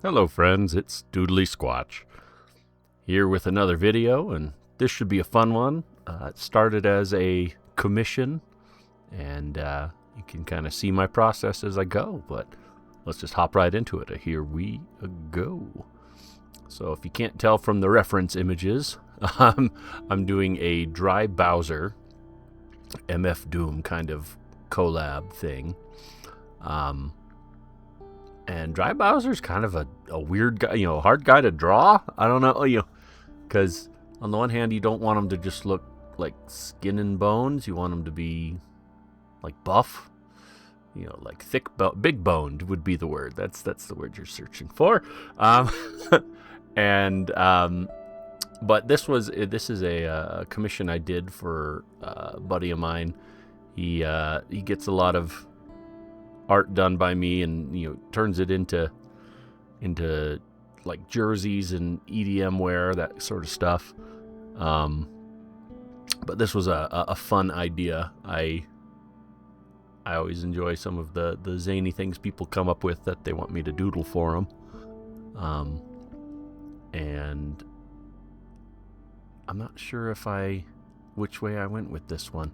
Hello friends, it's Doodly Squatch here with another video, and this should be a fun one. It started as a commission, and you can kind of see my process as I go, but let's just hop right into it. Here we go. So if you can't tell from the reference images, I'm doing a Dry Bowser MF Doom kind of collab thing. And Dry Bowser's kind of a weird guy, hard guy to draw. I don't know, because on the one hand, you don't want him to just look like skin and bones. You want him to be like buff, like big boned would be the word. That's the word you're searching for. But this is a commission I did for a buddy of mine. He gets a lot of art done by me, and turns it into like jerseys and EDM wear, that sort of stuff. But this was a fun idea. I always enjoy some of the zany things people come up with that they want me to doodle for them. And I'm not sure which way I went with this one.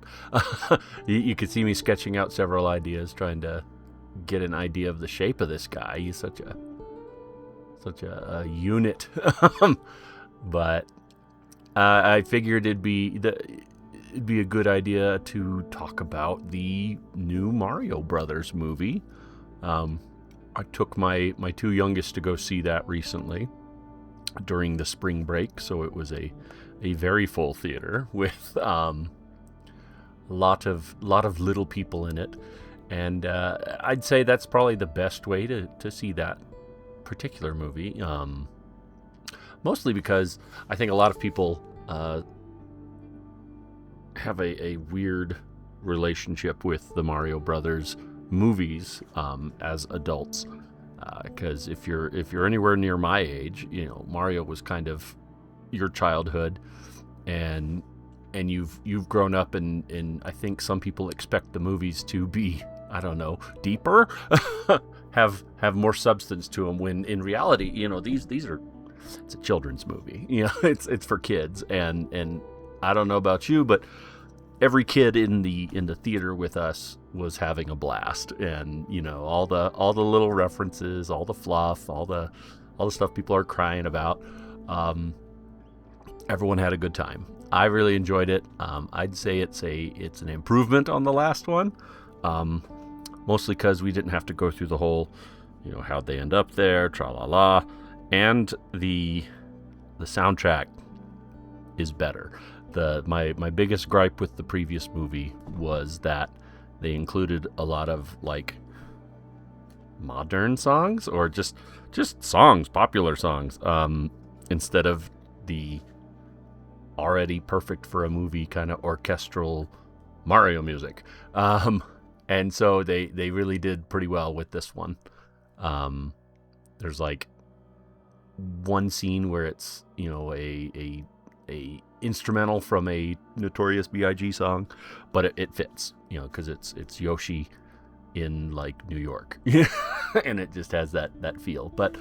You could see me sketching out several ideas, trying to get an idea of the shape of this guy. He's such a unit. But I figured it'd be a good idea to talk about the new Mario Brothers movie. I took my two youngest to go see that recently during the spring break, so it was a very full theater with a lot of little people in it. And I'd say that's probably the best way to see that particular movie. Mostly because I think a lot of people have a weird relationship with the Mario Brothers movies as adults. Because if you're anywhere near my age, Mario was kind of your childhood, and you've grown up, and I think some people expect the movies to be, I don't know, deeper, have more substance to them, when in reality, these are, it's a children's movie. It's for kids, and I don't know about you, but every kid in the theater with us was having a blast, and all the little references, all the fluff, all the stuff people are crying about. Everyone had a good time. I really enjoyed it. I'd say it's an improvement on the last one, mostly because we didn't have to go through the whole, how'd they end up there, tra la la, and the soundtrack is better. My biggest gripe with the previous movie was that they included a lot of like modern songs, or just songs, popular songs, instead of the already perfect for a movie kind of orchestral Mario music. And so they really did pretty well with this one. There's like one scene where it's, a instrumental from a Notorious B.I.G. song, but it fits, because it's Yoshi in like New York. And it just has that feel. But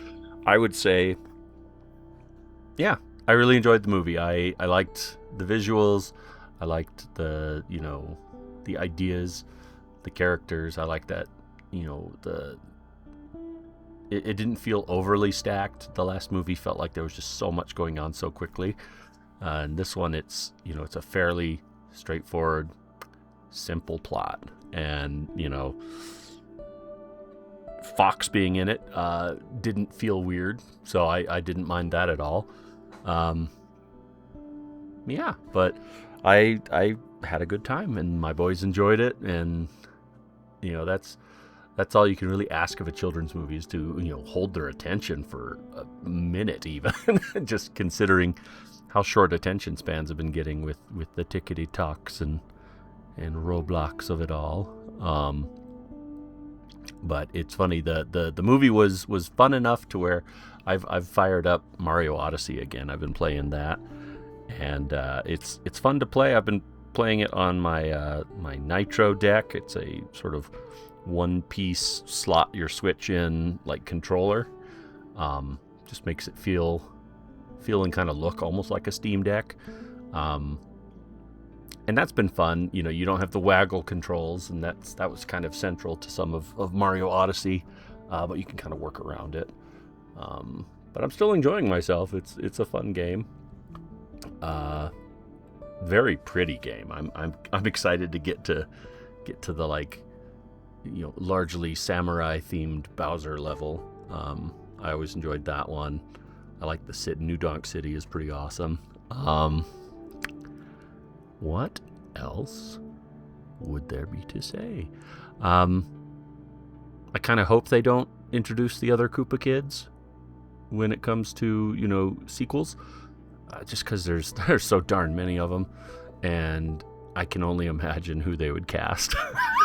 I would say, yeah, I really enjoyed the movie. I liked the visuals. I liked the ideas, the characters. I liked that, it didn't feel overly stacked. The last movie felt like there was just so much going on so quickly. And this one, it's a fairly straightforward, simple plot. And, Fox being in it didn't feel weird, so I didn't mind that at all. Yeah, but I had a good time, and my boys enjoyed it, and that's all you can really ask of a children's movie, is to hold their attention for a minute, even. Just considering how short attention spans have been getting with the tickety talks and Roblox of it all. But it's funny, the movie was fun enough to where I've fired up Mario Odyssey again. I've been playing that, and it's fun to play. I've been playing it on my my Nitro deck. It's a sort of one-piece slot your Switch in like controller. Just makes it feel and kind of look almost like a Steam Deck. And that's been fun. You know, you don't have the waggle controls, and that was kind of central to some of Mario Odyssey, but you can kind of work around it. But I'm still enjoying myself. It's a fun game. Very pretty game. I'm excited to get to the, like, you know, largely samurai themed Bowser level. I always enjoyed that one. I like the New Donk City is pretty awesome. What else would there be to say? I kind of hope they don't introduce the other Koopa kids when it comes to, you know, sequels, just because there's so darn many of them, and I can only imagine who they would cast.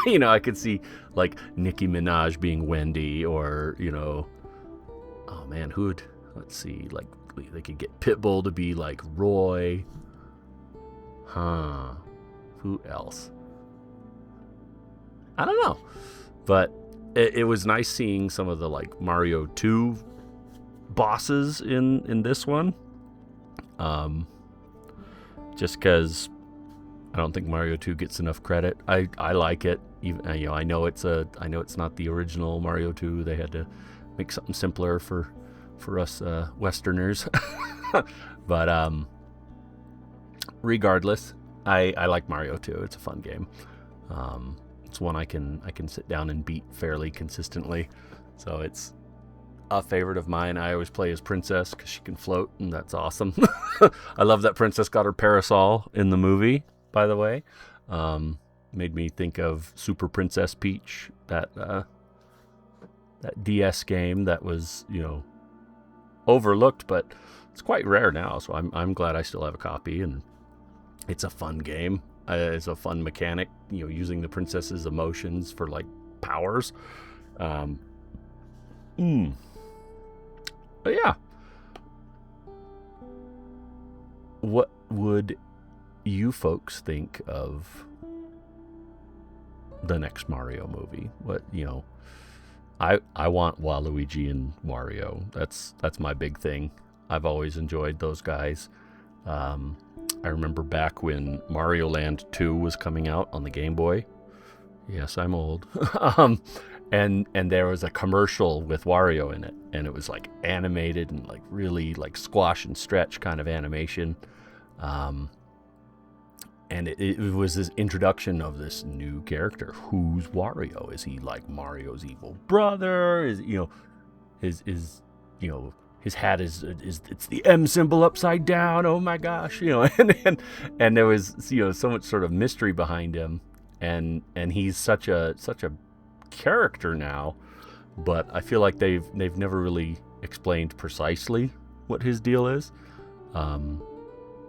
You know, I could see, like, Nicki Minaj being Wendy, or, you know, oh man, let's see, like, they could get Pitbull to be, like, Roy. Who else? I don't know. But it was nice seeing some of the, like, Mario 2 bosses in this one. Just because I don't think Mario 2 gets enough credit. I like it. Even, you know, I know it's not the original Mario 2. They had to make something simpler for us Westerners. But regardless, I like Mario 2. It's a fun game. It's one I can sit down and beat fairly consistently. So it's a favorite of mine. I always play as Princess because she can float, and that's awesome. I love that Princess got her parasol in the movie, by the way. Made me think of Super Princess Peach, that DS game that was, you know, overlooked, but it's quite rare now. So I'm glad I still have a copy, and it's a fun game. It's a fun mechanic, you know, using the princess's emotions for, like, powers. But yeah. What would you folks think of the next Mario movie? What, you know, I want Waluigi and Wario. That's my big thing. I've always enjoyed those guys. I remember back when Mario Land 2 was coming out on the Game Boy. Yes, I'm old. And there was a commercial with Wario in it, and it was, like, animated and, like, really, like, squash and stretch kind of animation. And it was this introduction of this new character. Who's Wario? Is he, like, Mario's evil brother? Is, you know, his you know, his hat is it's the M symbol upside down. Oh my gosh, you know, and there was, you know, so much sort of mystery behind him, and he's such a character now, but I feel like they've never really explained precisely what his deal is.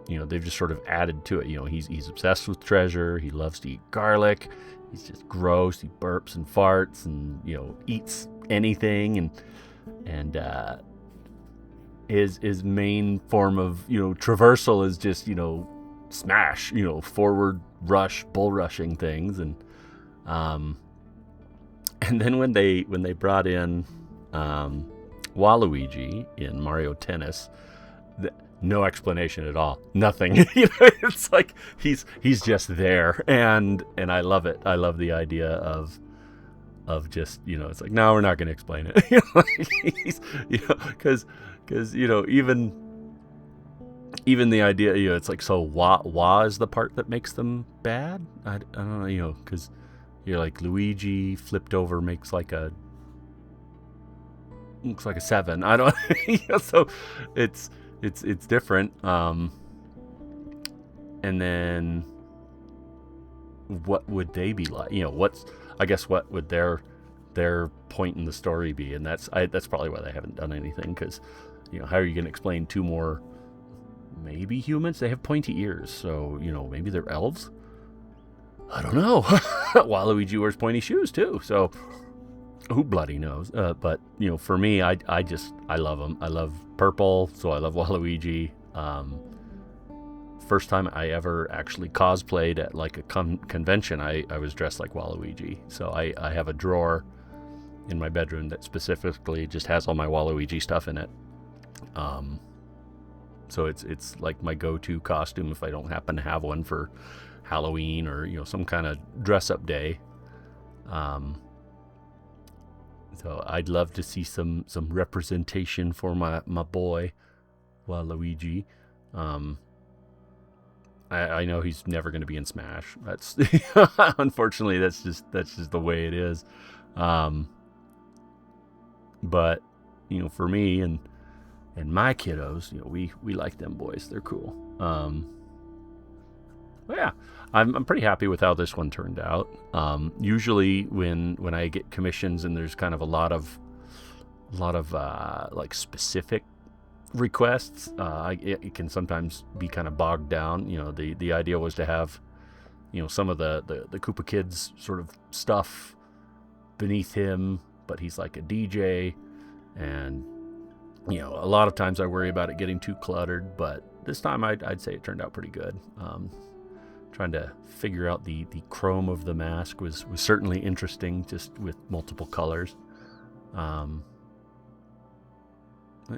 You know, they've just sort of added to it. You know, he's obsessed with treasure. He loves to eat garlic. He's just gross. He burps and farts, and, you know, eats anything, and his main form of, you know, traversal is just, you know, smash, you know, forward rush, bull rushing things. And then when they brought in Waluigi in Mario Tennis, no explanation at all, nothing. You know, it's like he's just there, and I love it. I love the idea of just, you know, it's like, no, we're not going to explain it. You know, because you know, even the idea, you know, it's like, so Wah is the part that makes them bad. I don't know, you know, because you're like, Luigi flipped over looks like a 7. I don't, you know, so it's different. And then what would they be like? You know, what would their point in the story be? And that's probably why they haven't done anything, because, you know, how are you going to explain 2 more maybe humans? They have pointy ears, so, you know, maybe they're elves. I don't know. Waluigi wears pointy shoes too, so who bloody knows? But, you know, for me, I love them. I love purple, so I love Waluigi. First time I ever actually cosplayed at, like, a convention, I was dressed like Waluigi. So I have a drawer in my bedroom that specifically just has all my Waluigi stuff in it. So it's like my go-to costume if I don't happen to have one for Halloween or, you know, some kind of dress-up day. So I'd love to see some representation for my boy Waluigi. I know he's never going to be in Smash. That's unfortunately that's just the way it is. But you know, for me and my kiddos, you know, we like them boys. They're cool. But yeah, I'm pretty happy with how this one turned out. Usually when I get commissions and there's kind of a lot of like specific requests, it can sometimes be kind of bogged down. You know, the idea was to have, you know, some of the Koopa Kids sort of stuff beneath him, but he's like a DJ, and you know, a lot of times I worry about it getting too cluttered, but this time I'd say it turned out pretty good. Trying to figure out the chrome of the mask was certainly interesting, just with multiple colors.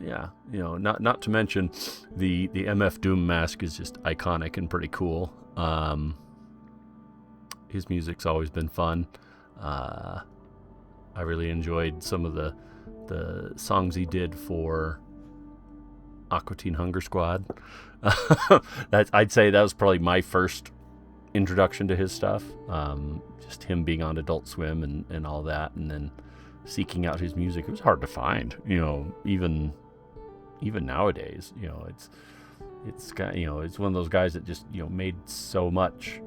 Yeah, you know, not to mention the MF Doom mask is just iconic and pretty cool. His music's always been fun. I really enjoyed some of the songs he did for Aqua Teen Hunger Squad. I'd say that was probably my first introduction to his stuff. Just him being on Adult Swim and all that, and then seeking out his music. It was hard to find, you know, even nowadays. You know, it's got, you know, it's one of those guys that just, you know, made so much.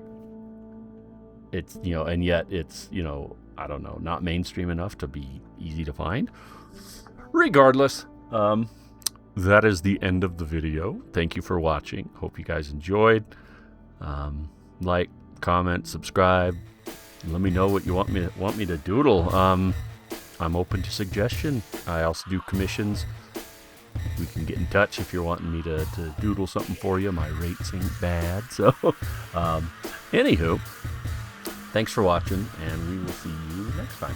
It's, you know, and yet it's, you know, I don't know, not mainstream enough to be easy to find. Regardless, that is the end of the video. Thank you for watching. Hope you guys enjoyed. Like, comment, subscribe. Let me know what you want me to doodle. I'm open to suggestion. I also do commissions. We can get in touch if you're wanting me to doodle something for you. My rates ain't bad. So, anywho, thanks for watching, and we will see you next time.